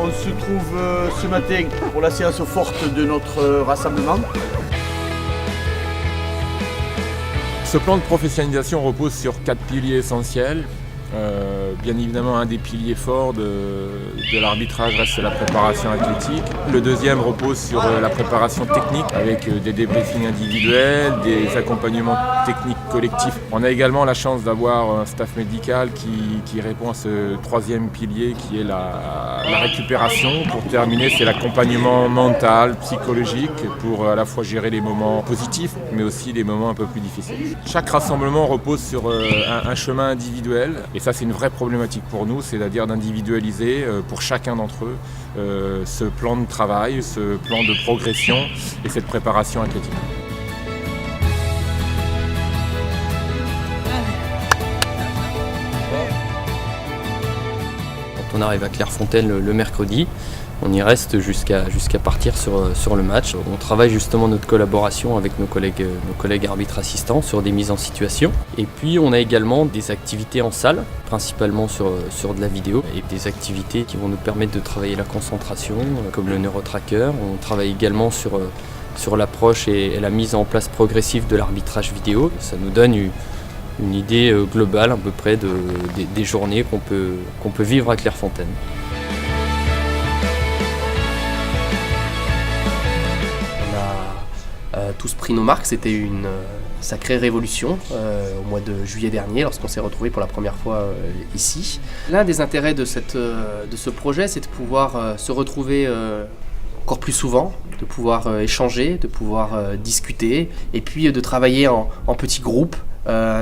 On se trouve ce matin pour la séance forte de notre rassemblement. Ce plan de professionnalisation repose sur 4 piliers essentiels. Bien évidemment, un des piliers forts de l'arbitrage reste la préparation athlétique. Le deuxième repose sur la préparation technique avec des débriefings individuels, des accompagnements techniques collectifs. On a également la chance d'avoir un staff médical qui répond à ce troisième pilier qui est la récupération. Pour terminer, c'est l'accompagnement mental, psychologique pour à la fois gérer les moments positifs mais aussi les moments un peu plus difficiles. Chaque rassemblement repose sur un chemin individuel. Et ça, c'est une vraie problématique pour nous, c'est-à-dire d'individualiser pour chacun d'entre eux ce plan de travail, ce plan de progression et cette préparation athlétique. Quand on arrive à Clairefontaine le mercredi, on y reste jusqu'à partir sur le match. On travaille justement notre collaboration avec nos collègues arbitres assistants sur des mises en situation. Et puis on a également des activités en salle, principalement sur de la vidéo, et des activités qui vont nous permettre de travailler la concentration, comme le neurotracker. On travaille également sur l'approche et la mise en place progressive de l'arbitrage vidéo. Ça nous donne une idée globale à peu près des journées qu'on peut vivre à Clairefontaine. Tous pris nos marques, c'était une sacrée révolution au mois de juillet dernier lorsqu'on s'est retrouvés pour la première fois ici. L'un des intérêts de ce projet, c'est de pouvoir se retrouver encore plus souvent, de pouvoir échanger, de pouvoir discuter et puis de travailler en petits groupes.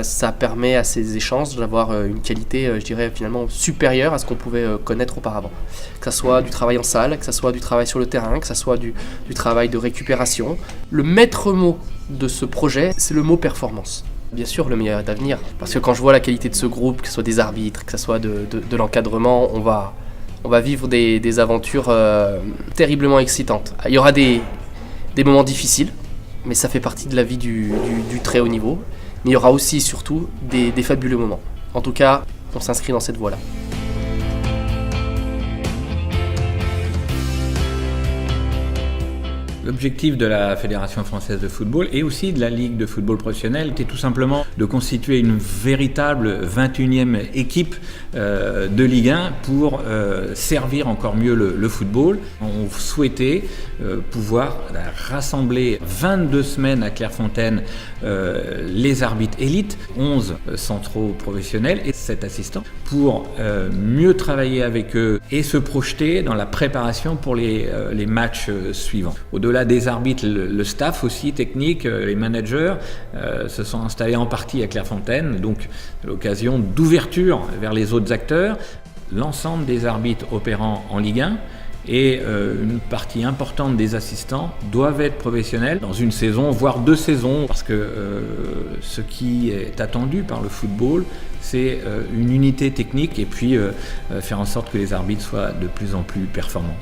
Ça permet à ces échanges d'avoir une qualité, je dirais, finalement supérieure à ce qu'on pouvait connaître auparavant. Que ce soit du travail en salle, que ce soit du travail sur le terrain, que ce soit du travail de récupération. Le maître mot de ce projet, c'est le mot performance. Bien sûr, le meilleur est à venir. Parce que quand je vois la qualité de ce groupe, que ce soit des arbitres, que ce soit de l'encadrement, on va vivre des aventures terriblement excitantes. Il y aura des moments difficiles, mais ça fait partie de la vie du très haut niveau. Mais il y aura aussi et surtout des fabuleux moments. En tout cas, on s'inscrit dans cette voie-là. L'objectif de la Fédération française de football et aussi de la Ligue de football professionnel était tout simplement de constituer une véritable 21e équipe de Ligue 1 pour servir encore mieux le football. On souhaitait pouvoir rassembler 22 semaines à Clairefontaine les arbitres élites, 11 centraux professionnels et 7 assistants pour mieux travailler avec eux et se projeter dans la préparation pour les matchs suivants. Au-delà des arbitres, le staff aussi technique, les managers se sont installés en partie à Clairefontaine, donc l'occasion d'ouverture vers les autres acteurs. L'ensemble des arbitres opérant en Ligue 1 et une partie importante des assistants doivent être professionnels dans une saison, voire 2 saisons, parce que ce qui est attendu par le football, c'est une unité technique et puis faire en sorte que les arbitres soient de plus en plus performants.